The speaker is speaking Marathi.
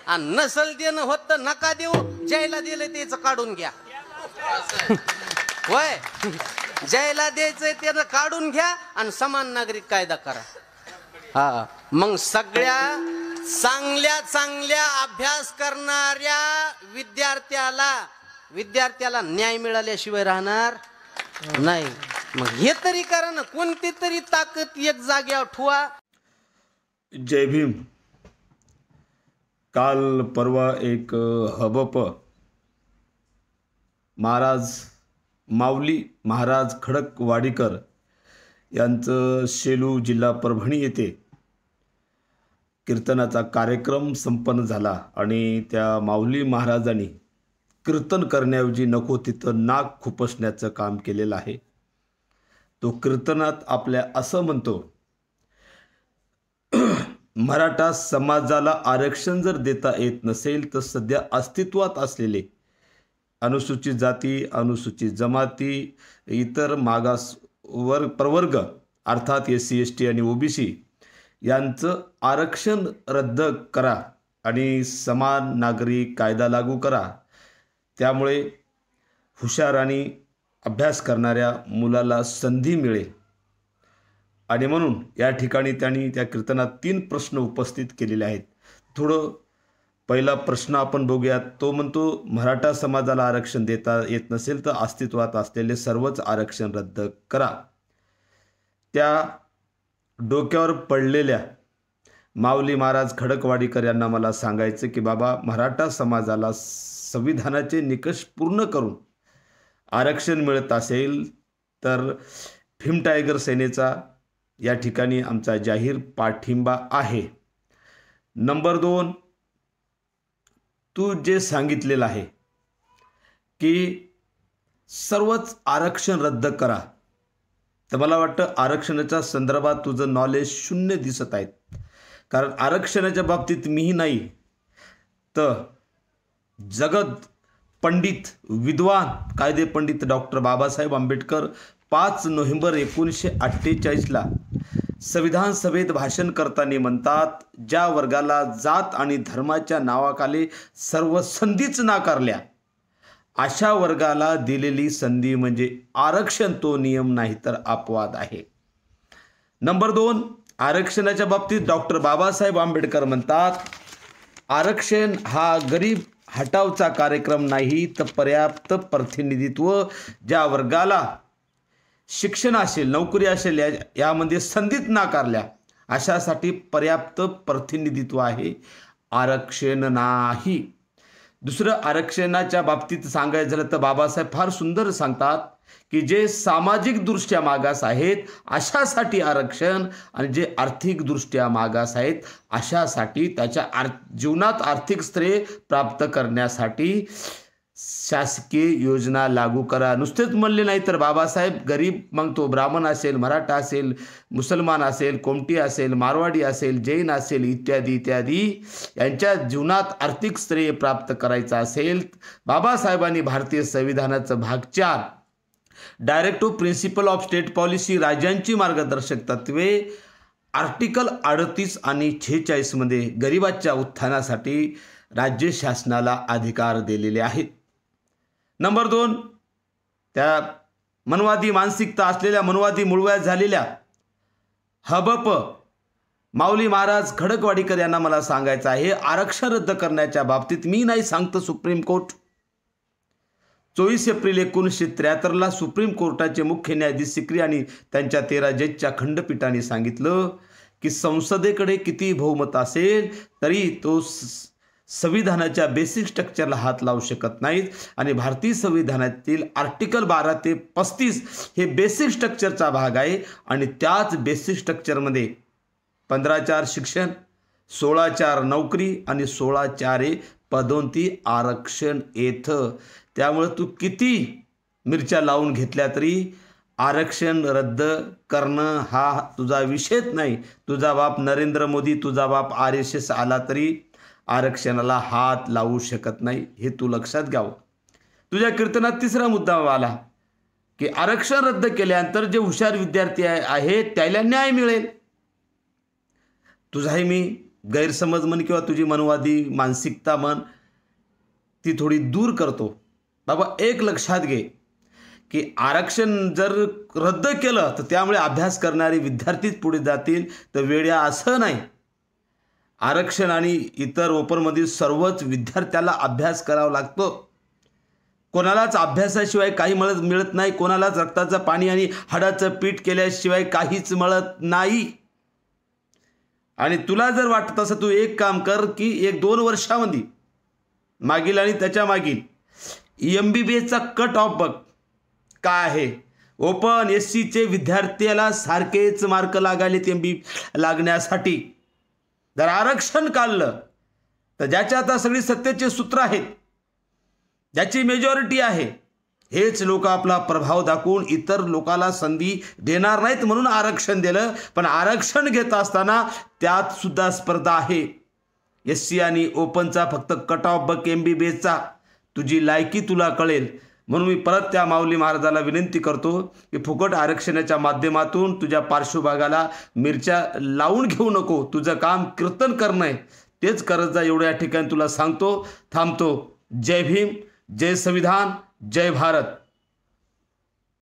आणि नसल देणं होत तर नका देऊ, ज्याला दिलं त्याचं काढून घ्या. होय, ज्याला द्यायचंय त्यानं काढून घ्या आणि समान नागरिक कायदा करा. हा, मग सगळ्या चांगल्या चांगल्या अभ्यास करणाऱ्या विद्यार्थ्याला न्याय मिळाल्याशिवाय राहणार नाही. मग हे तरी करा ना, कोणती तरी ताकद एक जाग्यावर ठेवा. जय भीम. काल परवा एक हबप माऊली महाराज खडकवाडीकर यांचं शेलू जिल्हा परभणी येथे कीर्तनाचा कार्यक्रम संपन्न झाला आणि त्या माऊली महाराजांनी कीर्तन करण्याऐवजी नको तिथं नाक खुपसण्याचं काम केलेलं आहे. तो कीर्तनात आपल्या असं म्हणतो, मराठा समाजाला आरक्षण जर देता येत नसेल तर सध्या अस्तित्वात असलेले अनुसूचित जाती, अनुसूचित जमाती, इतर मागास प्रवर्ग अर्थात SC ST आणि OBC यांचं आरक्षण रद्द करा आणि समान नागरिक कायदा लागू करा. त्यामुळे हुशार आणि अभ्यास करणाऱ्या मुलाला संधी मिळेल. आणि म्हणून या ठिकाणी त्यांनी त्या कीर्तनात 3 प्रश्न उपस्थित केलेले आहेत. थोडं पहिला प्रश्न आपण बघूयात. तो म्हणतो, मराठा समाजाला आरक्षण देता येत नसेल तर अस्तित्वात असलेले सर्वच आरक्षण रद्द करा. त्या डोक्यावर पडलेल्या माऊली महाराज खडकवाडीकर यांना मला सांगायचं की बाबा, मराठा समाजाला संविधानाचे निकष पूर्ण करून आरक्षण मिळत असेल तर भीम टायगर सेनेचा या ठिकाणी आमचा जाहीर पाठिंबा आहे. नंबर 2, तू जे सांगितलेलं आहे की सर्वच आरक्षण रद्द करा, तर मला वाटतं आरक्षणाच्या संदर्भात तुझं नॉलेज शून्य दिसत आहे. कारण आरक्षणाच्या बाबतीत मीही नाही तर जगत पंडित, विद्वान, कायदे पंडित डॉक्टर बाबासाहेब आंबेडकर 5 नोव्हेंबर 1948ला संविधान सभेत भाषण करताना म्हणतात, ज्या वर्गाला जात आणि धर्माच्या नावाखाली सर्व संधीच नाकारल्या अशा वर्गाला दिलेली संधी म्हणजे आरक्षण, तो नियम नाही तर अपवाद आहे. नंबर 2, आरक्षणाच्या बाबतीत डॉक्टर बाबासाहेब आंबेडकर म्हणतात, आरक्षण हा गरीब हटावचा कार्यक्रम नाही तर पर्याप्त प्रतिनिधित्व, ज्या वर्गाला शिक्षण असेल, नोकरी असेल, यामध्ये संधीच नाकारल्या अशासाठी पर्याप्त प्रतिनिधित्व आहे, आरक्षण नाही. दुसरं, आरक्षणाच्या बाबतीत सांगायचं झालं तर बाबासाहेब फार सुंदर सांगतात की जे सामाजिकदृष्ट्या मागास आहेत अशासाठी आरक्षण, आणि जे आर्थिकदृष्ट्या मागास आहेत अशासाठी त्याच्या जीवनात आर्थिक श्रेय प्राप्त करण्यासाठी शासकीय योजना लागू करा. नुसतेच म्हणले नाही तर बाबासाहेब गरीब, मग तो ब्राह्मण असेल, मराठा असेल, मुसलमान असेल, कोमटी असेल, मारवाडी असेल, जैन असेल, इत्यादी इत्यादी यांच्या जीवनात आर्थिक श्रेय प्राप्त करायचं असेल, बाबासाहेबांनी भारतीय संविधानाचं भाग 4 directive principle of state policy, राज्यांची मार्गदर्शक तत्वे, आर्टिकल 38 आणि 46 मध्ये गरिबाच्या उत्थानासाठी राज्य शासनाला अधिकार दिलेले आहेत. नंबर 2, त्या मनवादी मानसिकता असलेल्या, मनवादी मूळव्याध झालेल्या हबप माऊली महाराज खडकवाडीकर यांना मला सांगायचं आहे, आरक्षण रद्द करण्याच्या बाबतीत मी नाही सांगतं सुप्रीम कोर्ट. 24 एप्रिल 1973ला सुप्रीम कोर्टाचे मुख्य न्यायाधीश सिकरी आणि त्यांच्या 13 जजच्या खंडपीठाने सांगितलं की संसदेकडे किती बहुमत असेल तरी तो संविधानाच्या बेसिक स्ट्रक्चरला हात लावू शकत नाहीत. आणि भारतीय संविधानातील आर्टिकल 12 ते 35 हे बेसिक स्ट्रक्चरचा भाग आहे. आणि त्याच बेसिक स्ट्रक्चरमध्ये 15/4 शिक्षण, 16/4 नोकरी आणि 16/4 पदोन्नती आरक्षण येतं. त्यामुळे तू किती मिरच्या लावून घेतल्या तरी आरक्षण रद्द करणं हा तुझा विषयच नाही. तुझा बाप नरेंद्र मोदी, तुझा बाप RSS आला तरी आरक्षणाला हात लावू शकत नाही, हे तू लक्षात घ्यावं. तुझ्या कीर्तनात 3रा मुद्दा आला की आरक्षण रद्द केल्यानंतर जे हुशार विद्यार्थी आहेत त्याला न्याय मिळेल. तुझाही मी गैरसमज म्हण किंवा तुझी मनवादी मानसिकता म्हण ती थोडी दूर करतो. बाबा एक लक्षात घे की आरक्षण जर रद्द केलं तर त्यामुळे अभ्यास करणारे विद्यार्थीच पुढे जातील, तर वेड्या असं नाही. आरक्षण आणि इतर ओपनमधील सर्वच विद्यार्थ्याला अभ्यास करावा लागतो. कोणालाच अभ्यासाशिवाय काही मिळत नाही. कोणालाच रक्ताचं पाणी आणि हाडाचं पीठ केल्याशिवाय काहीच मिळत नाही. आणि तुला जर वाटत असं, तू एक काम कर की 1-2 वर्षामध्ये मागील आणि त्याच्या मागील MBBSचा कट ऑफ बघ काय आहे. ओपन SCचे विद्यार्थ्याला सारखेच मार्क लागायलेत लागण्यासाठी. जर आरक्षण काढलं तर ज्याच्या आता सगळी सत्तेचे सूत्र आहेत, ज्याची मेजॉरिटी आहे, हेच लोक आपला प्रभाव दाखवून इतर लोकाला संधी देणार नाहीत म्हणून आरक्षण दिलं. पण आरक्षण घेत असताना त्यात सुद्धा स्पर्धा आहे. SC आणि ओपनचा फक्त कट ऑफ बघ MBBSचा, तुझी लायकी तुला कळेल. म्हणून मी परत त्या माऊली महाराजाला विनंती करतो की फुकट आरक्षणाच्या माध्यमातून तुझ्या पार्श्वभागाला मिरच्या लावून घेऊ नको. तुझं काम कीर्तन करणं आहे, तेच करत जा. एवढ्या ठिकाणी तुला सांगतो, थांबतो. जय भीम, जय संविधान, जय भारत.